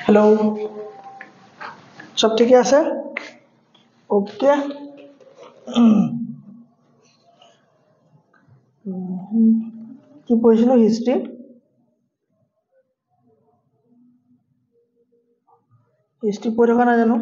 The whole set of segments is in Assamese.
হেল্ল' চব ঠিকে আছে ওকে কি পঢ়িছিলোঁ হিষ্ট্ৰী পঢ়ি থকা নাই জানো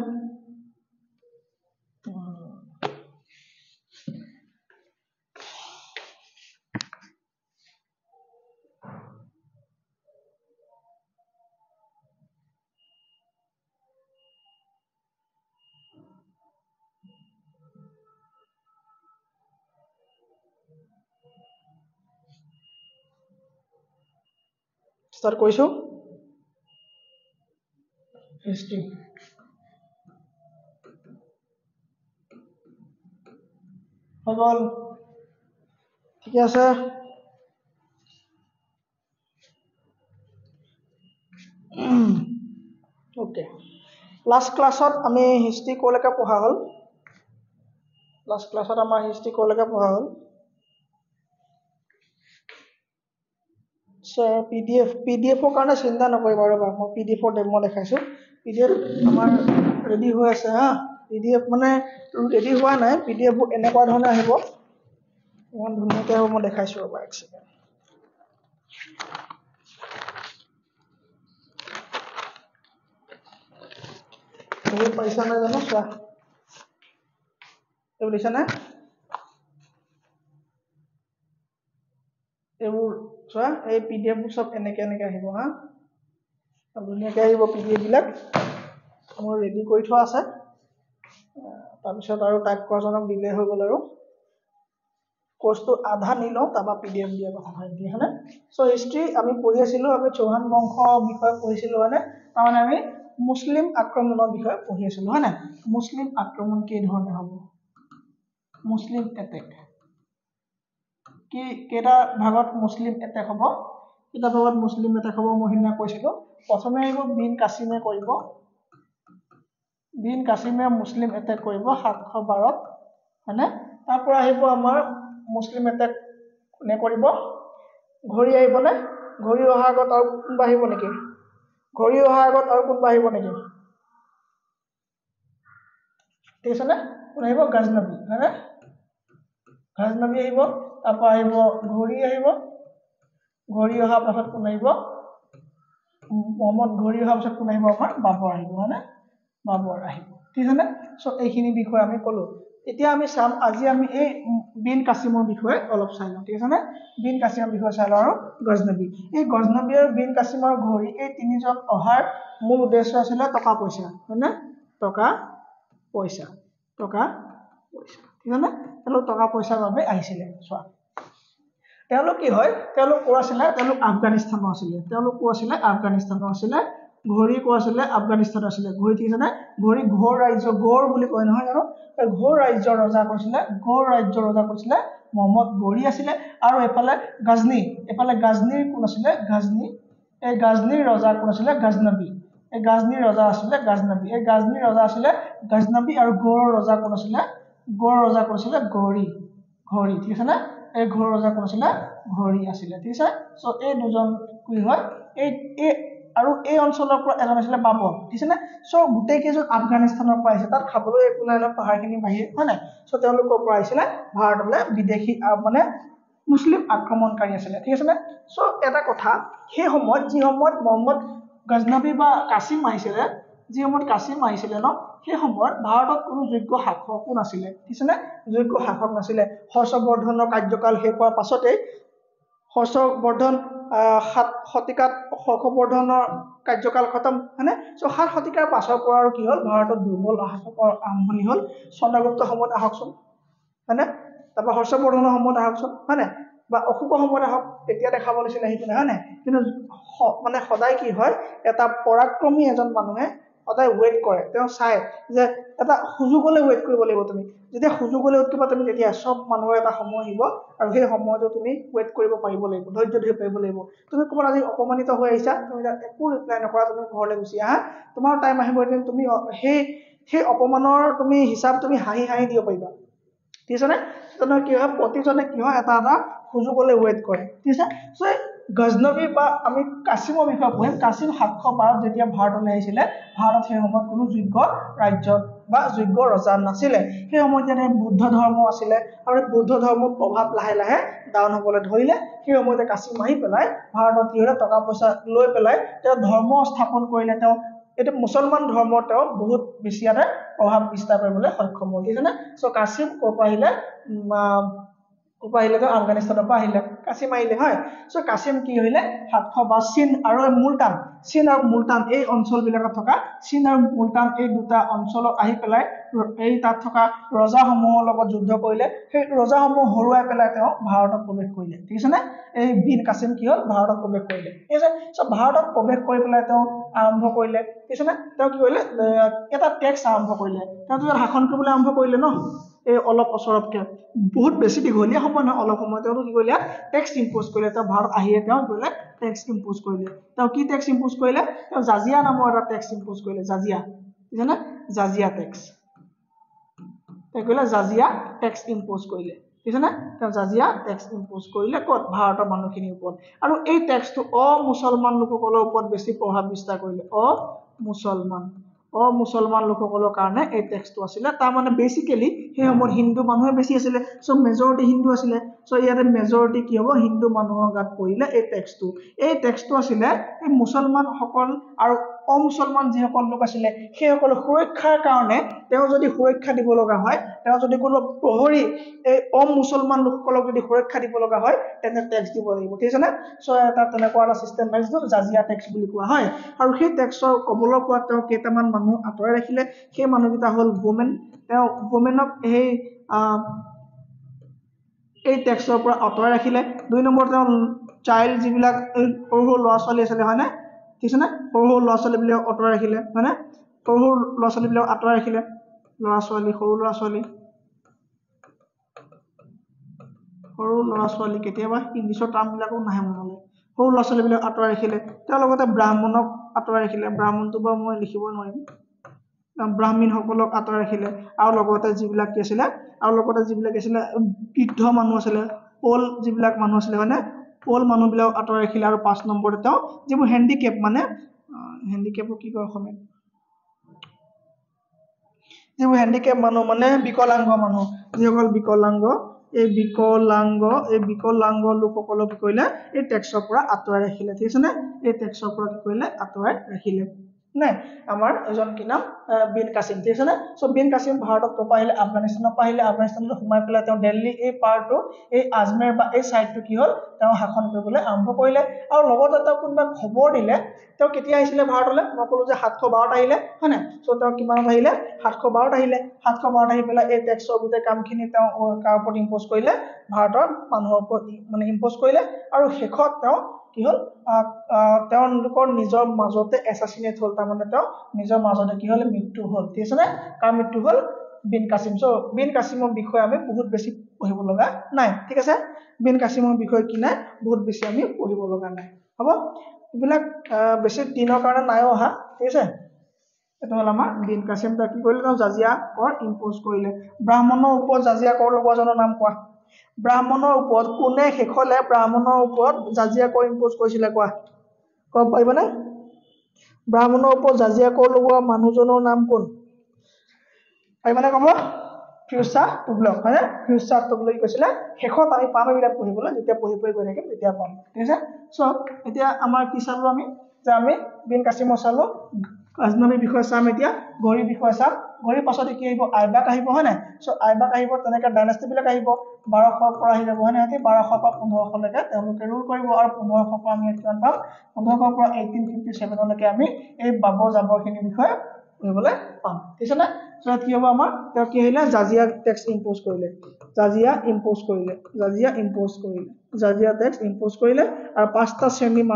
ষ্টাৰ্ট কৰিছোঁ হিষ্ট্ৰী হৈ গ'ল ঠিকে আছে ওকে লাষ্ট ক্লাছত আমি হিষ্ট্ৰী ক'লৈকে পঢ়া হ'ল লাষ্ট ক্লাছত আমাৰ হিষ্ট্ৰী ক'লৈকে পঢ়া হ'ল পিডিএফৰ কাৰণে চিন্তা নকৰিবা ৰ'বা মই পিডিএফৰ ডেমো দেখাইছোঁ পিডিএফ আমাৰ ৰেডি হৈ আছে হা পিডিএফ মানে ৰেডি হোৱা নাই পিডিএফবোৰ এনেকুৱা ধৰণে আহিব ইমান ধুনীয়াকৈ হ'ব মই দেখাইছোঁ ৰ'বা এক ছেকেণ্ড এইবোৰ পাৰিছা নাই জানো চোৱা এইবোৰ দিছা নে এইবোৰ চোৱা এই পিডিএফবোৰ চব এনেকৈ আহিব হা ধুনীয়াকৈ আহিব পিডিএফবিলাক মোৰ ৰেডি কৰি থোৱা আছে তাৰপিছত আৰু টাইপ কৰাজনক দিলে হৈ গ'ল আৰু কোৰ্চটো আধা নি লওঁ তাৰপৰা পিডিএফ দিয়া কথা ভাবি হয়নে চ' হিষ্ট্ৰী আমি পঢ়ি আছিলোঁ আমি চৌহান বংশৰ বিষয়ে পঢ়িছিলোঁ হয়নে তাৰমানে আমি মুছলিম আক্ৰমণৰ বিষয়ে পঢ়ি আছিলোঁ হয় নাই মুছলিম আক্ৰমণ কেইধৰণে হ'ব মুছলিম এটেক কেইটা ভাগত মুছলিম এটেক হ'ব কেইটা ভাগত মুছলিম এটেক হ'ব মই সিদিনা কৈছিলোঁ প্ৰথমে আহিব বিন কাছিমে কৰিব বিন কাছিমে মুছলিম এটেক কৰিব 712ত হয়নে তাৰপৰা আহিব আমাৰ মুছলিম এটেক কোনে কৰিব ঘড়ী আহিবনে ঘড়ী অহাৰ আগত আৰু কোনোবা আহিব নেকি ঘড়ী অহাৰ আগত আৰু কোনোবা আহিব নেকি ঠিক আছে নে কোন আহিব গাজনবী হয়নে গাজনবী আহিব তাৰপৰা আহিব ঘড়ী আহিব ঘড়ী অহাৰ পাছত কোন আহিব মোহাম্মদ ঘড়ী অহাৰ পাছত কোন আহিব আমাৰ বাবৰ আহিব হয়নে বাবৰ আহিব ঠিক আছে নে চ' এইখিনি বিষয়ে আমি ক'লো এতিয়া আমি চাম আজি আমি এই বিন কাছিমৰ বিষয়ে অলপ চাই লওঁ ঠিক আছে নে বিন কাছিমৰ বিষয়ে চাই লওঁ আৰু গজনবী এই গজনবী আৰু বিন কাছিমৰ ঘড়ী এই তিনিজন অহাৰ মূল উদ্দেশ্য আছিলে টকা পইচা হয়নে টকা পইচা ঠিক আছে নে তেওঁলোক টকা পইচাৰ বাবে আহিছিলে চোৱা তেওঁলোক কি হয় তেওঁলোক ক'ৰ আছিলে তেওঁলোক আফগানিস্তানৰ আছিলে ঘড়ী ক'ৰ আছিলে আফগানিস্তানৰ আছিলে ঘড়ী ঠিক আছে নে ঘড়ী ঘোৰ ৰাজ্য গৌৰ বুলি কয় নহয় জানো ঘোৰ ৰাজ্যৰ ৰজা কৈছিলে মোহাম্মদ ঘড়ী আছিলে আৰু এফালে গাজনীৰ কোন আছিলে এই গাজনীৰ ৰজা কোন আছিলে গাজনবী এই গাজনীৰ ৰজা আছিলে গাজনবী আৰু গৌৰৰ ৰজা কোন আছিলে ঘড়ী ঠিক আছে নে এই ঘোৰ ৰজা কোন আছিলে ঘড়ী আছিলে ঠিক আছে সো এই দুজন কি হয় এই আৰু এই অঞ্চলৰ পৰা এজন আছিলে বাবৰ ঠিক আছে নে সো গোটেই কেইজন আফগানিস্তানৰ পৰা আহিছে তাত খাবলৈ একো নাই পাহাৰখিনি বাহিৰ হয় নাই সো তেওঁলোকৰ পৰা আহিছিলে ভাৰতলৈ বিদেশী মানে মুছলিম আক্ৰমণকাৰী আছিলে ঠিক আছে নে সো এটা কথা সেই সময়ত যি সময়ত মোহাম্মদ গজনবী বা কাছিম আহিছিলে ন সেই সময়ত ভাৰতত কোনো যোগ্য শাসকো নাছিলে ঠিক আছে নে যোগ্য শাসক নাছিলে হৰ্ষবৰ্ধনৰ কাৰ্যকাল শেষ হোৱাৰ পাছতেই হৰ্ষবৰ্ধন 7 শতিকাত হৰ্ষবৰ্ধনৰ কাৰ্যকাল খতম হয়নে সো 7 শতিকাৰ পাছৰ পৰা আৰু কি হ'ল ভাৰতত দুৰ্বল শাসকৰ আৰম্ভণি হ'ল চন্দ্ৰগুপ্ত সময়ত আহকচোন হয়নে তাৰপৰা হৰ্ষবৰ্ধনৰ সময়ত আহকচোন হয়নে বা অশোকৰ সময়ত আহক তেতিয়া দেখাব লৈছিলে সেইটো নাই হয়নে কিন্তু মানে সদায় কি হয় এটা পৰাক্ৰমী এজন মানুহে সদায় ৱেইট কৰে তেওঁ চাই যে এটা সুযোগলৈ ৱেইট কৰিব লাগিব তুমি যেতিয়া সুযোগলৈ ৱেইট কৰিবা তুমি তেতিয়া সব মানুহৰ এটা সময় আহিব আৰু সেই সময়টো তুমি ৱেইট কৰিব পাৰিব লাগিব ধৈৰ্য ধৰি পাৰিব লাগিব তুমি ক'ৰবাত আজি অপমানিত হৈ আহিছা তুমি একো ৰিপ্লাই নকৰা তুমি ঘৰলৈ গুচি আহা তোমাৰ টাইম আহিব এদিন তুমি সেই অপমানৰ তুমি হিচাপ তুমি হাঁহি দিব পাৰিবা ঠিক আছে নে তেনেহ'লে কি হয় প্ৰতিজনে কি হয় এটা সুযোগলৈ ৱেইট কৰে ঠিক আছে সো গজনবী বা আমি কাছিমৰ বিষয়ে পঢ়িম কাছিম 712 যেতিয়া ভাৰতলৈ আহিছিলে ভাৰত সেই সময়ত কোনো যোগ্য ৰাজ্য বা যোগ্য ৰজা নাছিলে সেই সময়ত যেনে বুদ্ধ ধৰ্ম আছিলে আৰু বুদ্ধ ধৰ্মৰ প্ৰভাৱ লাহে লাহে ডাউন হ'বলৈ ধৰিলে সেই সময়তে কাছিম আহি পেলাই ভাৰতত কি হ'লে টকা পইচা লৈ পেলাই তেওঁ ধৰ্ম স্থাপন কৰিলে তেওঁ এটা মুছলমান ধৰ্ম তেওঁ বহুত বেছি এটা প্ৰভাৱ বিস্তাৰ কৰিবলৈ সক্ষম হ'ল ঠিক আছে না সো কাছিম ক'ৰ পৰা আহিলে তো আফগানিস্তানৰ পৰা আহিলে কাছিম আহিলে হয় সো কাছিম কি হইলে 712 চীন আৰু মুলতান এই অঞ্চলবিলাকত থকা চীন আৰু মুলতান এই দুটা অঞ্চলত আহি পেলাই এই তাত থকা ৰজাসমূহৰ লগত যুদ্ধ কৰিলে সেই ৰজাসমূহ হৰুৱাই পেলাই তেওঁ ভাৰতত প্ৰৱেশ কৰিলে ঠিক আছে না এই বিন কাছিম কি হ'ল ভাৰতত প্ৰৱেশ কৰিলে ঠিক আছে সো ভাৰতত প্ৰৱেশ কৰি পেলাই তেওঁ আৰম্ভ কৰিলে ঠিক আছে না তেওঁ কি কৰিলে এটা টেক্স আৰম্ভ কৰিলে তেওঁ শাসন কৰিবলৈ আৰম্ভ কৰিলে ন এই অলপ অচৰতকে বহুত বেছি দীঘলীয়া সময় নহয় অলপ সময় তেওঁ কি কৰিলে টেক্স ইম্পোজ কৰিলে তেওঁ ভাৰত আহিয়ে তেওঁ কৰিলে টেক্স ইম্পোজ কৰিলে তেওঁ কি টেক্স ইম্পোজ কৰিলে তেওঁ জাজিয়া নামৰ এটা টেক্স ইম্পোজ কৰিলে জাজিয়া ঠিক আছে জাজিয়া টেক্স তেওঁ কৰিলে জাজিয়া টেক্স ইম্পোজ কৰিলে ঠিক আছে তেওঁ জাজিয়া টেক্স ইম্পোজ কৰিলে ক'ত ভাৰতৰ মানুহখিনিৰ ওপৰত আৰু এই টেক্সটো অমুছলমান লোকসকলৰ ওপৰত বেছি প্ৰভাৱ বিস্তাৰ কৰিলে অমুছলমান লোকসকলৰ কাৰণে এই টেক্সটো আছিলে তাৰ মানে বেসিক্যালি সেই সময়ত হিন্দু মানুহে বেছি আছিলে সো মেজৰিটি হিন্দু আছিলে সো ইয়াতে মেজৰিটি কি হ'ব হিন্দু মানুহৰ গাত পৰিলে এই টেক্সটো আছিলে এই মুছলমান সকল আৰু অমুছলমান যিসকল লোক আছিলে সেইসকল সুৰক্ষাৰ কাৰণে তেওঁ যদি সুৰক্ষা দিব লগা হয় তেওঁ যদি কোনো প্ৰহৰী এই অমুছলমান লোকসকলক যদি সুৰক্ষা দিব লগা হয় তেনে টেক্স দিব লাগিব ঠিক আছে না সো এটা তেনেকুৱা এটা সিস্টেম আছে জাজিয়া টেক্স বুলি কোৱা হয় আৰু সেই টেক্সৰ কবলৰ পৰা তেওঁ কেইটামান মানুহ আঁতৰাই ৰাখিলে সেই মানুহকেইটা হ'ল ওমেন তেওঁ ওমেনক এই টেক্সৰ পৰা আঁতৰাই ৰাখিলে দুই নম্বৰ তেওঁ চাইল্ড যিবিলাক সৰু ল'ৰা ছোৱালী আছিলে হয় না ঠিক আছে না সৰু ল'ৰা ছোৱালীবিলাক আঁতৰাই ৰাখিলে হয় না সৰু ল'ৰা ছোৱালীবিলাক আঁতৰাই ৰাখিলে সৰু ল'ৰা ছোৱালী কেতিয়াবা ইংলিছৰ টাৰ্মবিলাকো নাহে মনলৈ সৰু ল'ৰা ছোৱালীবিলাক আঁতৰাই ৰাখিলে তেওঁ লগতে ব্ৰাহ্মণক আঁতৰাই ৰাখিলে ব্ৰাহ্মণটো বাৰু মই লিখিব নোৱাৰিম ব্ৰাহ্মণসকলক আঁতৰাই ৰাখিলে আৰু লগতে যিবিলাক কি আছিলে বৃদ্ধ মানুহ আছিলে পল যিবিলাক মানুহ আছিলে মানে পল মানুহবিলাক আঁতৰাই ৰাখিলে আৰু 5 নম্বৰতে তেওঁ যিবোৰ হেণ্ডিকেপ মানে হেণ্ডিকেপক কি কয় অসমীয়াত যিবোৰ হেণ্ডিকেপ মানুহ মানে বিকলাংগ মানুহ যিসকল বিকলাংগ লোকসকলক কি কৰিলে এই টেক্সৰ পৰা আঁতৰাই ৰাখিলে ঠিক আছে নে এই টেক্সৰ পৰা কি কৰিলে আঁতৰাই ৰাখিলে নাই আমাৰ এজন কি নাম বিন কাছিম ঠিক আছে না সো বিন কাছিম ভাৰতত ক'ৰ পৰা আহিলে আফগানিস্তানৰ পৰা আহিলে আফগানিস্তানত সোমাই পেলাই তেওঁ দিল্লী এই পাৰ্টটো এই আজমেৰ বা এই সাইডটো কি হ'ল তেওঁ শাসন কৰিবলৈ আৰম্ভ কৰিলে আৰু লগতে তেওঁ কোনোবা খবৰ দিলে তেওঁ কেতিয়া আহিছিলে ভাৰতলৈ মই ক'লো যে 712 আহিলে হয় না সো তেওঁ কিমানত আহিলে 712 আহিলে 712 আহি পেলাই এই টেক্সৰ গোটেই কামখিনি তেওঁ কাৰ ওপৰত ইম্পোজ কৰিলে ভাৰতৰ মানুহৰ ওপৰত মানে ইম্পোজ কৰিলে আৰু শেষত তেওঁ কি হ'ল তেওঁলোকৰ নিজৰ মাজতে এছাচিনেট হ'ল তাৰ মানে তেওঁ নিজৰ মাজতে কি হ'ল মৃত্যু হ'ল ঠিক আছে নে কাৰ মৃত্যু হ'ল বিন কাছিম সো বিন কাছিমৰ বিষয়ে আমি বহুত বেছি পঢ়িব লগা নাই ঠিক আছে বিন কাছিমৰ বিষয়ে কি নাই বহুত বেছি আমি পঢ়িব লগা নাই হ'ব এইবিলাক বেছি দিনৰ কাৰণে নাই অহা ঠিক আছে এটা হ'ল আমাৰ বিন কাছিম তা কি কৰিলে তেওঁ জাজিয়া কৰ ইম্পোজ কৰিলে ব্ৰাহ্মণৰ ওপৰত জাজিয়া কৰ লগোৱাজনৰ নাম কোৱা ব্ৰাহ্মণৰ ওপৰত কোনে শেষলে ব্ৰাহ্মণৰ ওপৰত জাজিয়া কৰ ইম্পোজ কৰিছিলে কোৱা ক'ব পাৰিবনে ব্ৰাহ্মণৰ ওপৰত জাজিয়া কৰ লগোৱা মানুহজনৰ নাম কোন পাৰিবনে ক'ব ফিৰোজ তুগলক হয়নে ফিৰোজ তুগলক কৈছিলে শেষত আমি পাম এইবিলাক পঢ়িবলৈ যেতিয়া পঢ়ি গৈ থাকিম তেতিয়া পাম ঠিক আছে সো এতিয়া আমাৰ কি চালো আমি যে আমি বিন কাছিমৰ চালো গজনবীৰ বিষয়ে চাম এতিয়া গৌৰীৰ বিষয়ে চাম গৌৰীৰ পাছতে কি আহিব আইবাক আহিব হয় নাই সো আইবাক আহিব তেনেকৈ ডাইনেষ্টিবিলাক আহিব 1200 পৰা আহি যাব হয় নাই 1200 পৰা 1500 লৈকে তেওঁলোকে ৰুল কৰিব আৰু 1500 পৰা আমি কিমান পাম 1500 পৰা 1857 লৈকে আমি এই বাবৰ জাবৰখিনিৰ বিষয়ে পঢ়িবলৈ পাম ঠিক আছে না সো কি হ'ব আমাৰ তেওঁ কি আহিলে জাজিয়া টেক্স ইম্পোজ কৰিলে জাজিয়া টেক্স ইম্পোজ কৰিলে আৰু 5টা শ্ৰেণীৰ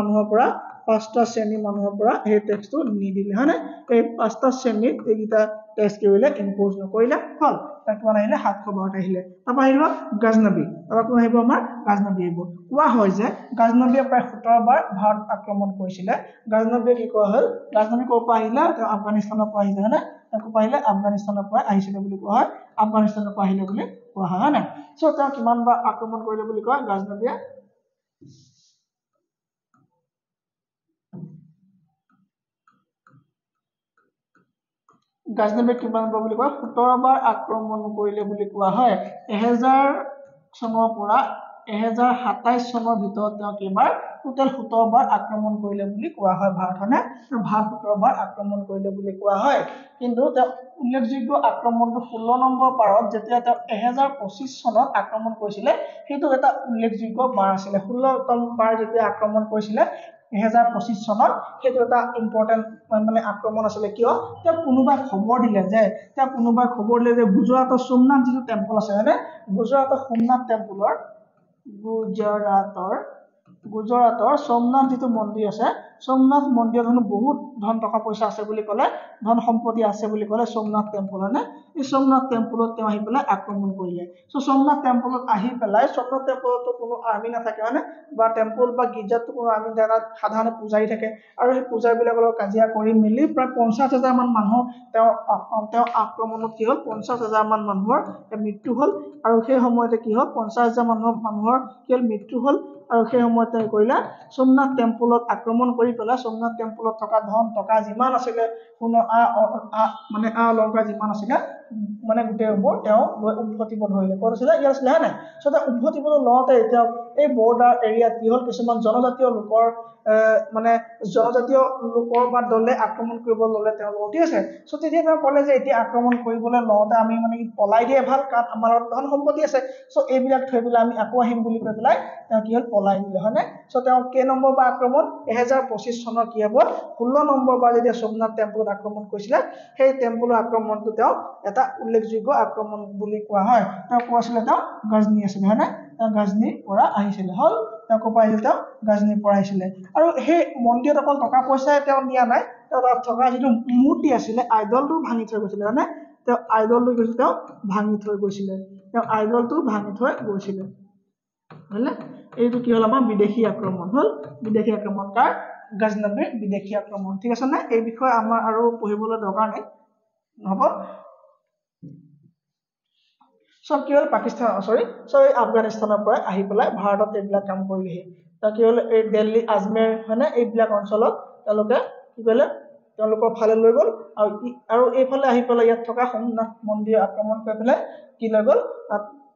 মানুহৰ পৰা এই টেক্সটো নিদিলে হয় না এই 5টা শ্ৰেণীত এইকেইটা টেক্স কি কৰিলে ইম্পোজ নকৰিলে হ'ল তাক কিমান আহিলে 712 আহিলে তাৰপৰা আহিব গজনবী তাৰপৰা কোন আহিব আমাৰ গজনবী আহিব কোৱা হয় যে গজনবীয়ে প্ৰায় 17 বাৰ ভাৰত আক্ৰমণ কৰিছিলে গজনবীয়ে কি কোৱা হ'ল গজনবী ক'ৰ পৰা আহিলে তেওঁ আফগানিস্তানৰ পৰা আহিছে হয়নে তেওঁ পাৰিলে আফগানিস্তানৰ পৰা আহিছিলে বুলি কোৱা হয় আফগানিস্তানৰ পৰা আহিলে বুলি কোৱা হয় না সো তেওঁ কিমান বাৰ আক্ৰমণ কৰিলে বুলি কয় গজনবীয়ে গাজনবীক কিমান বাৰ বুলি কয় 17 বাৰ আক্ৰমণ কৰিলে বুলি কোৱা হয় 1000 চনৰ পৰা 1027 চনৰ ভিতৰত তেওঁ কেইবাৰ টোটেল 17 বাৰ আক্ৰমণ কৰিলে বুলি কোৱা হয় ভাৰত হয়নে ভাৰত 17 বাৰ আক্ৰমণ কৰিলে বুলি কোৱা হয় কিন্তু তেওঁ উল্লেখযোগ্য আক্ৰমণটো 16 নম্বৰ বাৰত যেতিয়া তেওঁ 1025 চনত আক্ৰমণ কৰিছিলে সেইটো এটা উল্লেখযোগ্য বাৰ আছিল 16তম বাৰ যেতিয়া আক্ৰমণ কৰিছিলে 1025 চনত সেইটো এটা ইম্পৰ্টেন্ট মানে আক্ৰমণ আছিল কিয় তেওঁ কোনোবাই খবৰ দিলে যে গুজৰাটৰ সোমনাথ যিটো টেম্পল আছে হয়নে গুজৰাটৰ সোমনাথ টেম্পলৰ গুজৰাটৰ সোমনাথ যিটো মন্দিৰ আছে সোমনাথ মন্দিৰত হেনো বহুত ধন টকা পইচা আছে বুলি ক'লে ধন সম্পত্তি আছে বুলি ক'লে সোমনাথ টেম্পল হয়নে এই সোমনাথ টেম্পলত তেওঁ আহি পেলাই আক্ৰমণ কৰিলে সো সোমনাথ টেম্পলত আহি পেলাই সোমনাথ টেম্পলতো কোনো আৰ্মি নাথাকে হয়নে বা টেম্পল বা গীৰ্জাতো কোনো আৰ্মি নাথাকে সাধাৰণ পূজাৰী থাকে আৰু সেই পূজাৰীবিলাকৰ লগত কাজিয়া কৰি মিলি প্ৰায় 50,000 মান মানুহ তেওঁ আক্ৰমণত কি হ'ল 50,000 মান মানুহৰ মৃত্যু হ'ল আৰু সেই সময়তে কি হ'ল 50,000 মানুহৰ কি হ'ল মৃত্যু হ'ল আৰু সেই সময়ত তেওঁ কৰিলা সোমনাথ টেম্পলত আক্ৰমণ কৰি পেলাই সোমনাথ টেম্পলত থকা ধন টকা যিমান আছিল মানে অলংকাৰ যিমান আছিল মানে গোটেইবোৰ তেওঁ লৈ উভতিব ধৰিলে ক'ত আছিলে ইয়াত আছিলে হয়নে সো তেওঁ উভতিবলৈ লওঁতে এতিয়া এই বৰ্ডাৰ এৰিয়াত কি হ'ল কিছুমান জনজাতীয় লোকৰ মানে জনজাতীয় লোকৰ বা দলে আক্ৰমণ কৰিব ল'লে তেওঁলোকক ঠিক আছে সো তেতিয়া তেওঁ ক'লে যে এতিয়া আক্ৰমণ কৰিবলৈ লওঁতে আমি মানে পলাই দিয়ে ভাল কাৰণ আমাৰ ধন সম্পত্তি আছে সো এইবিলাক থৈ পেলাই আমি আকৌ আহিম বুলি কৈ পেলাই তেওঁ কি হ'ল পলাই দিলে হয়নে সো তেওঁ কেই নম্বৰ বা আক্ৰমণ 1025 চনৰ কি হ'ব 16 নম্বৰ বা যেতিয়া সোমনাথ টেম্পলত আক্ৰমণ কৰিছিলে সেই টেম্পলৰ আক্ৰমণটো তেওঁ এটা উল্লেখযোগ্য আক্ৰমণ বুলি কোৱা হয় তেওঁ কৈছিলে তেওঁ গজনী আছিলে হয়নে তেওঁ গজনীৰ পৰা আহিছিলে হল তেওঁ ক'ৰ পৰা আহিছিল তেওঁ গজনীৰ পৰা আহিছিলে আৰু সেই মন্দিৰত অকল টকা পইচাই তেওঁ নিয়া নাই তেওঁ তাত থকা যিটো মূৰ্তি আছিলে আইডলটো ভাঙি থৈ গৈছিলে হয়নে তেওঁ আইডলটো গৈছিল তেওঁ ভাঙি থৈ গৈছিলে হয়নে এইটো কি হ'ল আমাৰ বিদেশী আক্ৰমণ হ'ল বিদেশী আক্ৰমণ কাৰ গজনবীৰ বিদেশী আক্ৰমণ ঠিক আছে নে এই বিষয়ে আমাৰ আৰু পঢ়িবলৈ দৰকাৰ নাই হ'ব সব কি হ'ল পাকিস্তান আফগানিস্তানৰ পৰা আহি পেলাই ভাৰতত এইবিলাক কাম কৰিলেহি তাৰ কি হ'ল এই দিল্লী আজমেৰ হয়নে এইবিলাক অঞ্চলত তেওঁলোকে কি কৰিলে তেওঁলোকৰ ফালে লৈ গ'ল আৰু এইফালে আহি পেলাই ইয়াত থকা সোমনাথ মন্দিৰ আক্ৰমণ কৰি পেলাই কি লৈ গ'ল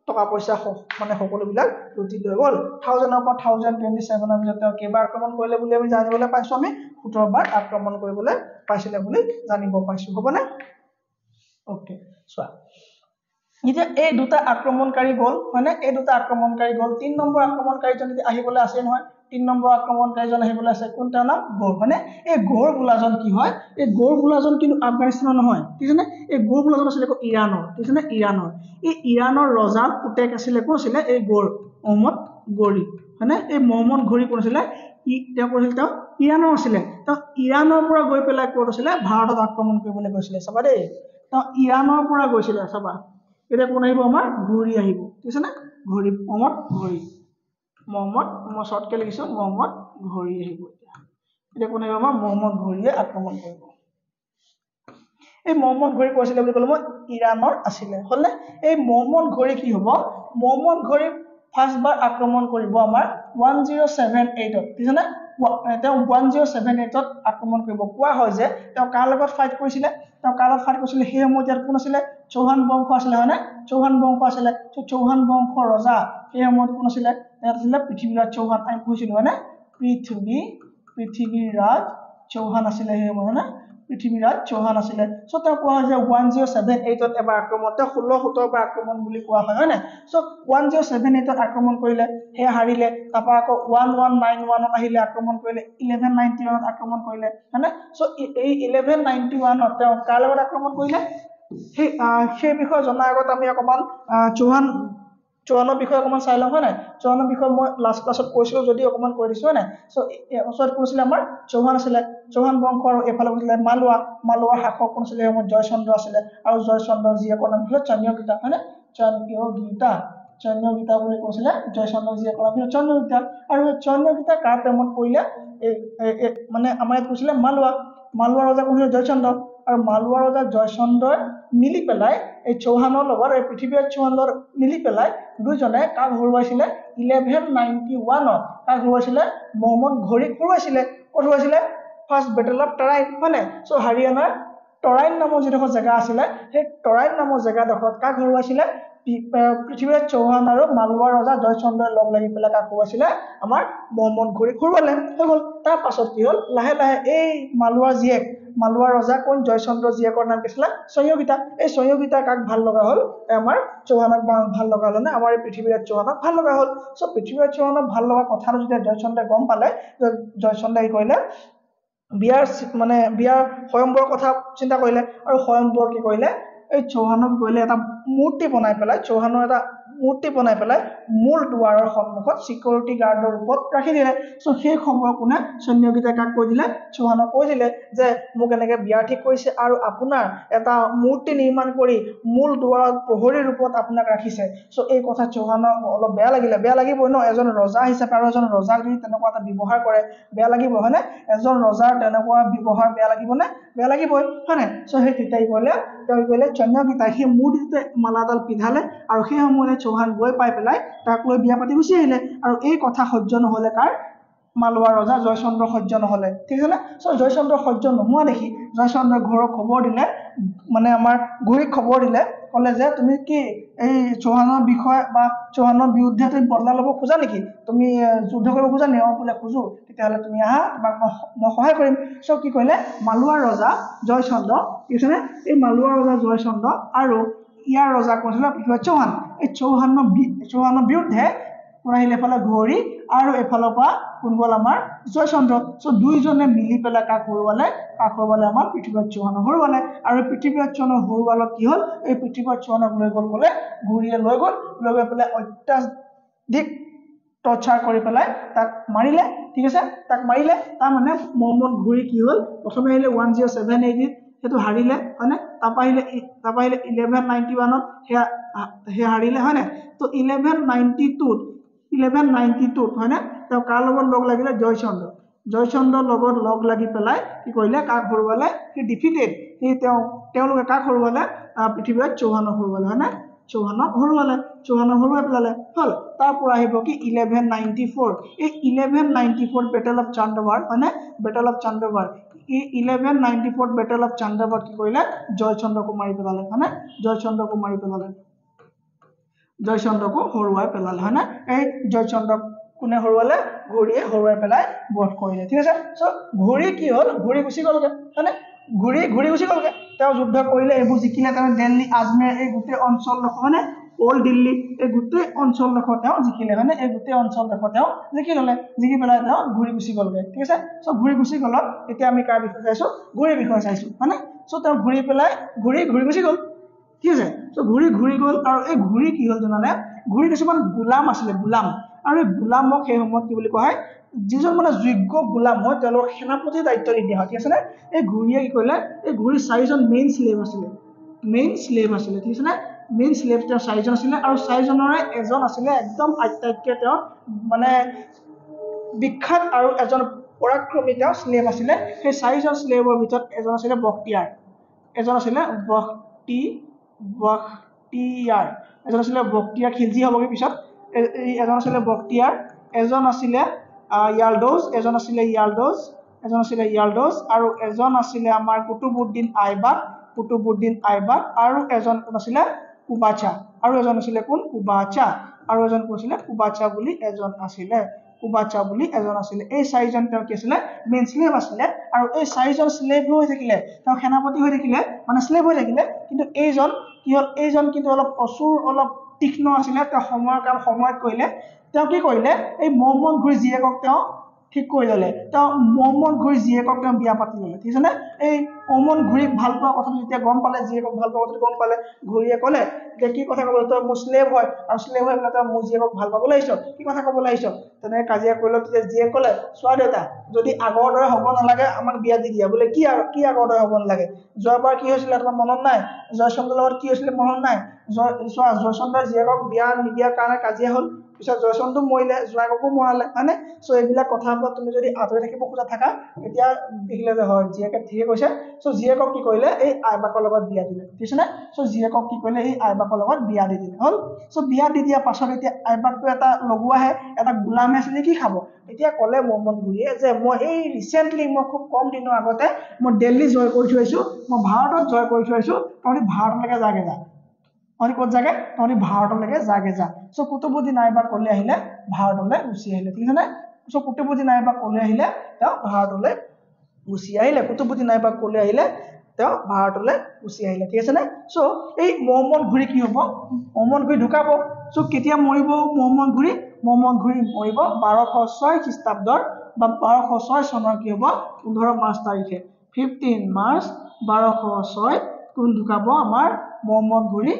টকা পইচা মানে সকলোবিলাক লুটি লৈ গ'ল 1000ৰ পৰা 1027ৰ ভিতৰত তেওঁ কেইবাৰ আক্ৰমণ কৰিলে বুলি আমি জানিবলৈ পাইছো আমি 17 বাৰ আক্ৰমণ কৰিবলৈ পাইছিলে বুলি জানিব পাইছো হ'বনে ওকে চোৱা এতিয়া এই দুটা আক্ৰমণকাৰী গ'ল হয়নে এই দুটা আক্ৰমণকাৰী গ'ল 3 নম্বৰ আক্ৰমণকাৰীজন যদি আহিবলৈ আছে নহয় 3 নম্বৰ আক্ৰমণকাৰীজন আহিবলৈ আছে কোন তেওঁৰ নাম গৌৰ হয়নে এই গৌৰ বোলাজন কি হয় এই গৌৰ বোলাজন কিন্তু আফগানিস্তানৰ নহয় ঠিক আছে নে এই গৌৰ বোলাজন আছিলে ইৰাণৰ ঠিক আছে নে ইৰাণৰ এই ইৰাণৰ ৰজাৰ পুতেক আছিলে কোন আছিলে এই গৌৰ মহম্মদ গৌৰী হয়নে এই মহম্মদ গৌৰী কোন আছিলে তেওঁ কৈছিল তেওঁ ইৰাণৰ আছিলে তেওঁ ইৰাণৰ পৰা গৈ পেলাই ক'ত আছিলে ভাৰতত আক্ৰমণ কৰিবলৈ গৈছিলে চাবা দেই তেওঁ ইৰাণৰ পৰা গৈছিলে চাবা এটা কোন আহিব আমাৰ ঘড়ী আহিব ঠিক আছে না ঘড়ী মহম্মদ মই শৰ্টকে লিখিছো মহম্মদ ঘড়ী আহিব এটা কোন আহিব আমাৰ মহম্মদ ঘড়ীয়ে আক্ৰমণ কৰিব এই মহম্মদ ঘড়ী কৈছিলে বুলি ক'লো মই ইৰাণৰ আছিলে হলে এই মহম্মদ ঘড়ী কি হ'ব মহম্মদ ঘড়ী ফাৰ্স্ট বাৰ আক্ৰমণ কৰিব আমাৰ 1078 ঠিক আছে না তেওঁ 1078 আক্ৰমণ কৰিব কোৱা হয় যে তেওঁ কাৰ লগত ফাইট কৰিছিলে তেওঁ কাৰ লগত ফাইট কৰিছিলে সেই সময়ত কোন আছিলে চৌহান বংশ আছিলে হয়নে চৌহান বংশ আছিলে চৌহান বংশৰ ৰজা সেই সময়ত কোন আছিলে তেওঁ আছিলে পৃথ্বীৰাজ চৌহান আমি কৈছিলো হয়নে পৃথ্বীৰাজ চৌহান আছিলে সেই সময়ত হয়নে পৃথ্বীৰাজ চৌহান আছিলে সো তেওঁ কোৱা হয় যে 1078 এবাৰ আক্ৰমণ তেওঁ 16-17 বাৰ আক্ৰমণ বুলি কোৱা হয় হয়নে সো 1078 আক্ৰমণ কৰিলে হে হাৰিলে তাৰপা আকৌ 1191 আহিলে আক্ৰমণ কৰিলে 1191 আক্ৰমণ কৰিলে হয়নে সো এই 1191 তেওঁ কাৰ লগত আক্ৰমণ কৰিলে সেই বিষয়ে জনাৰ আগত আমি অকমান চৌহানৰ বিষয়ে অকমান চাই লওঁ হয় নাই চৌহানৰ বিষয়ে মই লাষ্ট ক্লাছত কৈছিলো যদি অকমান কৈ দিছো হয় নাই সো ওচৰত কৈছিল আমাৰ চৌহান আছিলে চৌহান বংশ আৰু এফালে কৈছিল মালৱাৰ শাসক কোন আছিলে জয়চন্দ্ৰ আছিলে আৰু জয়চন্দ্ৰ জীয়েকৰ নাম হ'ল চন্দ্ৰগীতা হয় নাই চন্দ্ৰগীতা বুলি কৈছিলে জয়চন্দ্ৰ জীয়েকৰ নাম হ'ল চন্দ্ৰগীতা আৰু চন্দ্ৰগীতা কাৰ প্ৰেমত পৰিলে মানে আমাৰ ইয়াত কৈছিলে মালৱাৰ ৰজা কোন আছিল জয়চন্দ্ৰ আৰু মালৱাৰ ৰজা জয়চন্দ্ৰই মিলি পেলাই এই চৌহানৰ লগত এই পৃথ্বীৰাজ চৌহানৰ মিলি পেলাই দুইজনে কাক হৰুৱাইছিলে 1191 কাক হৰুৱাইছিলে মহম্মদ ঘড়ীক হৰুৱাইছিলে ক'ত হৰুৱাইছিলে ফাৰ্স্ট বেটল অফ টাৰাই হয়নে সো হাৰিয়ানাৰ তৰাইন নামৰ যিডোখৰ জেগা আছিলে সেই তৰাইন নামৰ জেগাডোখৰত কাক হৰুৱাইছিলে পৃথিৱীৰাজ চৌহান আৰু মালৱাৰ ৰজা জয়চন্দ্ৰই লগ লাগি পেলাই কাক হৰুৱাইছিলে আমাৰ মহম্মদ ঘড়ীক হৰুৱালে হৈ গ'ল তাৰ পাছত কি হ'ল লাহে লাহে এই মালৱাৰ ৰজা কোন জয়চন্দ্ৰ জীয়েকৰ নাম কি আছিলে সংযোগিতা এই সংযোগিতা কাক ভাল লগা হ'ল আমাৰ চৌহানক ভাল লগা হ'ল নে আমাৰ এই পৃথিৱীৰাজ চৌহানক ভাল লগা হ'ল চ' পৃথিৱীৰাজ চৌহানক ভাল লগা কথাটো যেতিয়া জয়চন্দ্ৰই গম পালে জয়চন্দ্ৰই কি কৰিলে বিয়াৰ স্বয়ম্বৰৰ কথা চিন্তা কৰিলে আৰু স্বয়ম্বৰ কি কৰিলে এই চৌহানক কৰিলে এটা মূৰ্তি বনাই পেলাই মূল দুৱাৰৰ সন্মুখত সিকিউৰিটি গাৰ্ডৰ ৰূপত ৰাখি দিলে চ' সেই সময় কোনে সৈন্যগীতাই কাক কৈ দিলে চৌহানক কৈ দিলে যে মোক এনেকে বিয়া ঠিক কৰিছে আৰু আপোনাৰ এটা মূৰ্তি নিৰ্মাণ কৰি মূল দুৱাৰত প্ৰহৰীৰ ৰূপত আপোনাক ৰাখিছে চ' এই কথা চৌহানৰ অলপ বেয়া লাগিবই ন এজন ৰজা হিচাপে আৰু এজন ৰজাক যদি তেনেকুৱা এটা ব্যৱহাৰ কৰে বেয়া লাগিব হয়নে এজন ৰজাৰ তেনেকুৱা ব্যৱহাৰ বেয়া লাগিবনে বেয়া লাগিবই হয়নে চ' সেই তেতিয়াই ক'লে সৈন্যগীতাই সেই মূৰ্তিটোতে মালাডাল পিন্ধালে আৰু সেই সময়তে চৌহান গৈ পাই পেলাই তাক লৈ বিয়া পাতি গুচি আহিলে আৰু এই কথা সহ্য নহ'লে কাৰ মালৱাৰ ৰজা জয়চন্দ্ৰ সহ্য নহ'লে ঠিক আছে নে চ' জয়চন্দ্ৰ সহ্য নোহোৱা দেখি জয়চন্দ্ৰই ঘৰক খবৰ দিলে মানে আমাৰ ঘড়ীক খবৰ দিলে ক'লে যে তুমি কি এই চৌহানৰ বিষয়ে বা চৌহানৰ বিৰুদ্ধে তুমি বদলা ল'ব খোজা নেকি তুমি যুদ্ধ কৰিব খোজা নেকি বোলে খোজো তেতিয়াহ'লে তুমি আহা তোমাক মই সহায় কৰিম চ' কি কৰিলে মালৱাৰ ৰজা জয়চন্দ্ৰ ঠিক আছে নে এই মালৱাৰ ৰজা জয়চন্দ্ৰ আৰু ইয়াৰ ৰজা কোন আছিলে পৃথিৱীৰাজ চৌহান এই চৌহানৰ বিৰুদ্ধে আহিলে এফালে ঘড়ী আৰু এফালৰ পৰা কোন গ'ল আমাৰ জয়চন্দ্ৰ চ' দুইজনে মিলি পেলাই কাক হৰুৱালে আমাৰ পৃথিৱীৰাজ চৌহানক হৰুৱালে আৰু পৃথিৱীৰাজ চৌহানক হৰুৱালত কি হ'ল এই পৃথিৱীৰাজ চৌহানক লৈ গ'ল বোলে ঘড়ীয়ে লৈ গৈ পেলাই অত্যাধিক টৰ্চাৰ কৰি পেলাই তাক মাৰিলে ঠিক আছে তাক মাৰিলে তাৰ মানে মহম্মদ ঘড়ী কি হ'ল প্ৰথমে আহিলে 1078 সেইটো হাৰিলে হয়নে তাৰপৰা আহিলে 1191ত সেয়া হাৰিলে হয়নে তো 1192 হয়নে তেওঁ কাৰ লগত লগ লাগিলে জয়চন্দ্ৰৰ লগত লগ লাগি পেলাই কি কৰিলে কাক হৰুৱালে সি ডিফিটেড তেওঁলোকে কাক হৰুৱালে পৃথিৱীৰাজ চৌহানক হৰুৱালে হয়নে চৌহানক হৰুৱাই পেলালে হ'ল তাৰ পৰা আহিব কি 1194 এই 1194 বেটেল অফ চান্দাবাৰ হয়নে বেটেল অফ চান্দাবাৰ এই 1194 বেটেল অফ চান্দাবাৰ কি কৰিলে জয়চন্দ্ৰকো মাৰি পেলালে হয়নে জয়চন্দ্ৰকো হৰুৱাই পেলালে হয়নে এই জয়চন্দ্ৰক কোনে হৰুৱালে ঘড়ীয়ে হৰুৱাই পেলাই বধ কৰিলে ঠিক আছে চ' ঘড়ী কি হ'ল ঘড়ী গুচি গ'লগে হয়নে ঘড়ী গুচি গ'লগে তেওঁ যুদ্ধ কৰিলে এইবোৰ জিকিলে তেওঁ দিল্লী আজমেৰ এই গোটেই অঞ্চলডোখৰ হয়নে অল্ড দিল্লী এই গোটেই অঞ্চলডোখৰ তেওঁ জিকিলে হয়নে এই গোটেই অঞ্চলডোখৰ তেওঁ জিকি পেলাই তেওঁ ঘূৰি গুচি গ'লগে ঠিক আছে চ' ঘূৰি গুচি গ'লত এতিয়া আমি কাৰ বিষয়ে চাইছো ঘড়ীৰ বিষয়ে চাইছো হয়নে চ' তেওঁ ঘূৰি পেলাই ঘূৰি গুচি গ'ল ঠিক আছে চ' ঘূৰি গ'ল আৰু এই ঘূৰি কি হ'ল জানানে ঘূৰি কিছুমান গোলাম আছিলে আৰু এই গোলামক সেই সময়ত কি বুলি কোৱা হয় যিজন মানে যোগ্য গোলাম হয় তেওঁলোকৰ সেনাপতিৰ দায়িত্ব দি দিয়া হয় ঠিক আছে নে এই ঘূৰিয়ে কি কৰিলে এই ঘূৰি 4জন মেইন শ্লেভ আছিলে ঠিক আছে নে মেইন শ্লেভ তেওঁ 4জন আছিলে আৰু 4জনৰে এজন আছিলে একদম আটাইতকৈ তেওঁ মানে বিখ্যাত আৰু এজন পৰাক্ৰমী তেওঁ শ্লেভ আছিলে সেই 4জন শ্লেভৰ ভিতৰত এজন আছিলে বখতিয়াৰ খিলজি হ'বগে পিছত এজন আছিলে বখতিয়াৰ এজন আছিলে ইয়ালডোজ আৰু এজন আছিলে আমাৰ কুতুবুদ্দিন আইবাক আৰু এজন কোন আছিলে কুবাচা আৰু এজন আছিলে কোন কুবাচা বুলি এজন আছিলে এই 4জন তেওঁ কি আছিলে মেইন শ্লেভ আছিলে আৰু এই 4জন শ্লেভ হৈ থাকিলে তেওঁ সেনাপতি হৈ থাকিলে মানে শ্লেভ হৈ থাকিলে কিন্তু এইজন কিন্তু অলপ অচুৰ অলপ তীক্ষ্ণ আছিলে তেওঁ সময়ৰ কাম সময়ত কৰিলে তেওঁ কি কৰিলে এই মহম্মদ ঘড়ী জীয়েকক তেওঁ ঠিক কৰি ল'লে তেওঁ মহম্মদ ঘড়ী জীয়েকক তেওঁ বিয়া পাতি ল'লে ঠিক আছে নে এই মহম্মদ ঘড়ীক ভাল পোৱা কথাটো যেতিয়া গম পালে জীয়েকক ভাল পোৱা কথাটো গম পালে ঘড়ীয়ে ক'লে যে কি কথা ক'বলৈ তই মোৰ শ্লেভ হয় আৰু শ্লেভ হৈ পেলাই তই মোৰ জীয়েকক ভাল পাবলৈ আহিছ কি কথা ক'বলৈ আহিছ তেনেকৈ কাজিয়া কৰিলে তেতিয়া জীয়েক ক'লে চোৱা দেউতা যদি আগৰ দৰে হ'ব নালাগে আমাক বিয়া দি দিয়া বোলে কি আগৰ দৰে হ'ব নালাগে যোৱাবাৰ কি হৈছিলে তোমাৰ মনত নাই জয়চন্দ্ৰৰ লগত কি হৈছিলে মনত নাই জয়চন্দ্ৰৰ জীয়েকক বিয়া নিদিয়াৰ কাৰণে কাজিয়া হ'ল পিছত জয়চন্দ্ৰ মৰিলে জোৱাইককো মৰালে হয়নে চ' এইবিলাক কথাৰ পৰা তুমি যদি আঁতৰি থাকিব খোজা থাকা তেতিয়া দেখিলে যে হয় জীয়েকে ঠিকে কৈছে চ' জীয়েকক কি কৰিলে এই আইবাকৰ লগত বিয়া দিলে ঠিক আছে নে চ' জীয়েকক কি কৰিলে এই আইবাকৰ লগত বিয়া দি দিলে হ'ল চ' বিয়া দি দিয়াৰ পাছত এতিয়া আইবাকটো এটা লগোৱাহে এটা গোলাম আছিলে কি খাব এতিয়া ক'লে মহম্মদ ঘুৰিয়ে যে মই এই ৰিচেণ্টলি মই খুব কম দিনৰ আগতে মই দিল্লী জয় কৰি থৈছো মই ভাৰতত জয় কৰি থৈছো তহঁতি ভাৰতলৈকে যাগে যা তহঁতি ক'ত যাগে তহঁতি ভাৰতলৈকে যাগে যা চ' কুতুবুদ্দিন আইবাক ক'লে আহিলে ভাৰতলৈ গুচি আহিলে ঠিক আছে নে চ' কুতুবুদ্দিন আইবাক ক'লে আহিলে তেওঁ ভাৰতলৈ গুচি আহিলে কুতুবুদ্দিন আইবাক ক'লে আহিলে তেওঁ ভাৰতলৈ গুচি আহিলে ঠিক আছে নে চ' এই মহম্মদ ঘুৰি কি হ'ব মহম্মদ ঘুৰি ঢুকাব চ' কেতিয়া মৰিব মহম্মদ ঘুৰি মৰিব 1206 খ্ৰীষ্টাব্দৰ বা 1206 চনৰ কি হ'ব 15 মাৰ্চ তাৰিখে 15 মাৰ্চ 1206 কোন ঢুকাব আমাৰ মহম্মদ ঘুৰি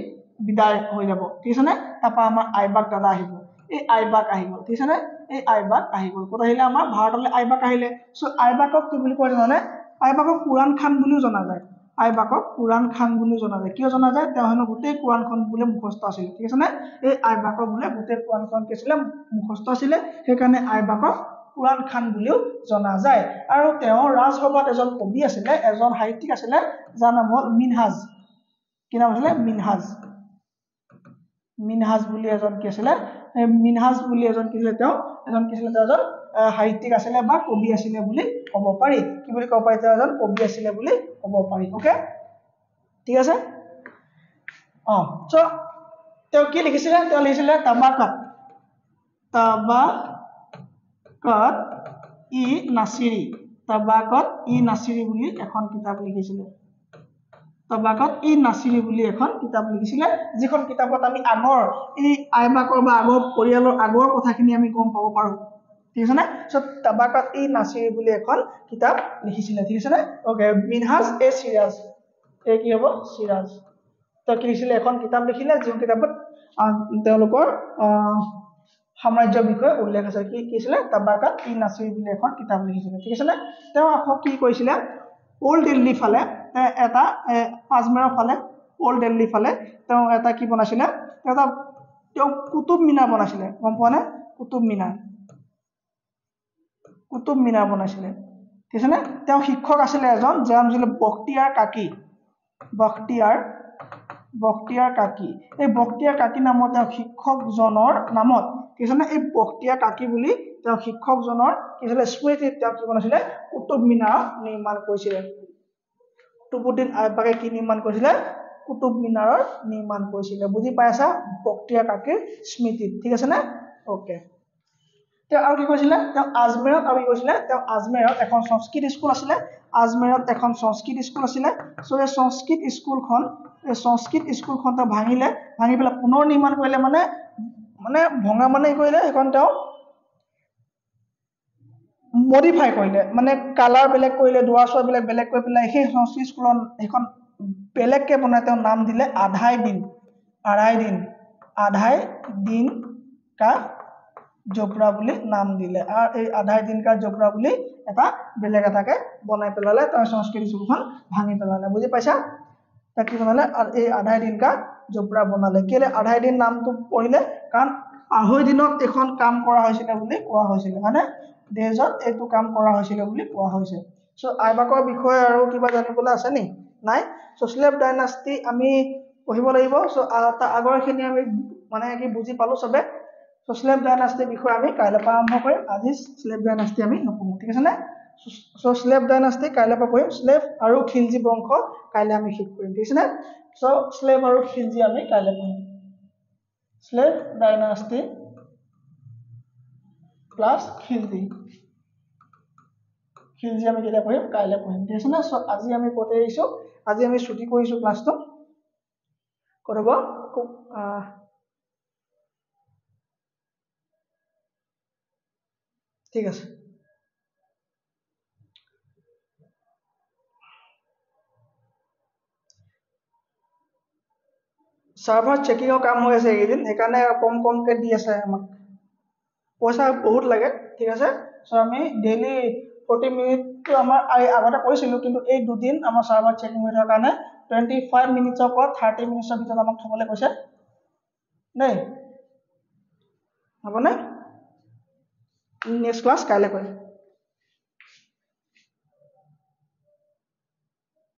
বিদায় হৈ যাব ঠিক আছে নে তাৰপৰা আমাৰ আইবাক দাদা আহিব এই আইবাক আহিব ঠিক আছে নে এই আইবাক আহিব ক'ত আহিলে আমাৰ ভাৰতলৈ আইবাক আহিলে চ' আইবাকক কি বুলি কয় জানে আইবাকক কুৰান খান বুলিও জনা যায় আইবাকক কুৰান খান বুলিও জনা যায় কিয় জনা যায় তেওঁ হেনো গোটেই কুৰানখন বোলে মুখস্থ আছিল ঠিক আছে নে এই আইবাকক বোলে গোটেই কুৰানখন কি আছিলে মুখস্থ আছিলে সেইকাৰণে আইবাকক কুৰান খান বুলিও জনা যায় আৰু তেওঁ ৰাজসভাত এজন কবি আছিলে এজন সাহিত্যিক আছিলে যাৰ নাম হ'ল মিনহাজ কি নাম আছিলে মিনহাজ বুলি এজন কি আছিলে মিনহাজ বুলি এজন কি আছিলে তেওঁ এজন সাহিত্যিক আছিলে বা কবি আছিলে বুলি ক'ব পাৰি কি বুলি ক'ব পাৰি তেওঁ এজন কবি আছিলে বুলি ক'ব পাৰি ওকে ঠিক আছে চ' তেওঁ কি লিখিছিলে তেওঁ লিখিছিলে তাবাকাত ই নাছিৰি বুলি এখন কিতাপ লিখিছিলে তাবাকাত ই নাছিৰি বুলি এখন কিতাপ লিখিছিলে যিখন কিতাপত আমি আগৰ এই আইবাকৰ বা আগৰ পৰিয়ালৰ আগৰ কথাখিনি আমি গম পাব পাৰো ঠিক আছে নে চ' তাবাকাত ই নাছিৰি বুলি এখন কিতাপ লিখিছিলে ঠিক আছে নে ওকে মিনহাজ চিৰাজ এই কি হ'ব চিৰাজ তেওঁ কি লিখিছিলে এখন কিতাপ লিখিলে যিখন কিতাপত তেওঁলোকৰ সাম্ৰাজ্যৰ বিষয়ে উল্লেখ আছে কি আছিলে তাবাকাত ই নাছিৰি বুলি এখন কিতাপ লিখিছিলে ঠিক আছে নে তেওঁ আকৌ কি কৰিছিলে ওল্ড দিল্লী ফালে এটা আজমেৰৰ ফালে ওল্ড দিল্লী ফালে তেওঁ এটা কি বনাইছিলে তেওঁ কুতুব মিনাৰ বনাইছিলে গম পোৱা নে কুতুব মিনাৰ বনাইছিলে ঠিক আছে নে তেওঁ শিক্ষক আছিলে এজন যাৰ নাম আছিলে বখতিয়াৰ কাকি এই বখতিয়াৰ কাকি নামৰ তেওঁ শিক্ষকজনৰ নামত কি আছে নে এই বখতিয়াৰ কাকি বুলি তেওঁ শিক্ষকজনৰ কি আছিলে স্মৃতিত তেওঁ কি বনাইছিলে কুতুব মিনাৰ নিৰ্মাণ কৰিছিলে কুতুবুদ্দিন আইবাকে কি নিৰ্মাণ কৰিছিলে কুতুব মিনাৰৰ নিৰ্মাণ কৰিছিলে বুজি পাইছা বখতিয়াৰ কাকিৰ স্মৃতিত ঠিক আছে নে ওকে তেওঁ আৰু কি কৰিছিলে তেওঁ আজমেৰত আৰু কি কৰিছিলে তেওঁ আজমেৰত এখন সংস্কৃত স্কুল আছিলে চ' এই সংস্কৃত স্কুলখন তেওঁ ভাঙি পেলাই পুনৰ নিৰ্মাণ কৰিলে মানে ভঙা মানে কৰিলে সেইখন তেওঁ মডিফাই কৰিলে মানে কালাৰ বেলেগ কৰিলে দুৱাৰ চোৱাৰ বেলেগ কৰি পেলাই সেই সংস্কৃত স্কুলৰ সেইখন বেলেগকে বনাই তেওঁ নাম দিলে আধাই দিন কা জোবৰা বুলি নাম দিলে আৰু এই আধাই দিন কা জোবৰা বুলি এটা বেলেগ এটাকে বনাই পেলালে তাৰ সংস্কৃত স্কুলখন ভাঙি পেলালে বুজি পাইছা তাক কি বনালে আৰু এই আধাই দিন কা জোবৰা বনালে কেলে আধাই দিন নামটো পৰিলে কাৰণ 2.5 দিনত এখন কাম কৰা হৈছিলে বুলি কোৱা হৈছিলে মানে দেশত এইটো কাম কৰা হৈছিলে বুলি কোৱা হৈছে চ' আইবাকৰ বিষয়ে আৰু কিবা জানিবলৈ আছে নি নাই চ' স্লেভ ডাইনাষ্টি আমি পঢ়িব লাগিব চ' আগৰখিনি আমি মানে কি বুজি পালো চবে চ' স্লেভ ডাইনাষ্টিৰ বিষয়ে আমি কাইলৈ পৰা আৰম্ভ কৰিম আজি স্লেভ ডাইনাষ্টি আমি নপঢ়ো ঠিক আছে নে চ' স্লেভ ডাইনাষ্টি কাইলৈ পৰা পঢ়িম স্লেভ আৰু খিলজী বংশ কাইলৈ আমি শেষ কৰিম ঠিক আছে নে চ' স্লেভ আৰু খিলজী আমি কাইলৈ পঢ়িম স্লেভ ডাইনাষ্টি প্লাছ খিলজী আমি কেতিয়া পঢ়িম কাইলৈ পঢ়িম ঠিক আছে নে চ' আজি আমি ক'তে এৰিছোঁ আজি আমি ছুটি কৰিছোঁ ক্লাছটো ক'ত হ'ব খুব ঠিক আছে সাৰ্ভাৰ চেকিঙৰ কাম হৈ আছে এইকেইদিন সেইকাৰণে কমকৈ দি আছে আমাক পইচা বহুত লাগে ঠিক আছে চ' আমি ডেইলি 40 মিনিটটো আমাৰ আগতে কৰিছিলোঁ কিন্তু এই দুদিন আমাৰ সাৰ্ভাৰ চেকিং হৈ থকাৰ কাৰণে 25 মিনিটৰ পৰা 30 মিনিটৰ ভিতৰত আমাক থ'বলৈ কৈছে দেই হ'বনে নেক্সট ক্লাছ কাইলৈ কৰিম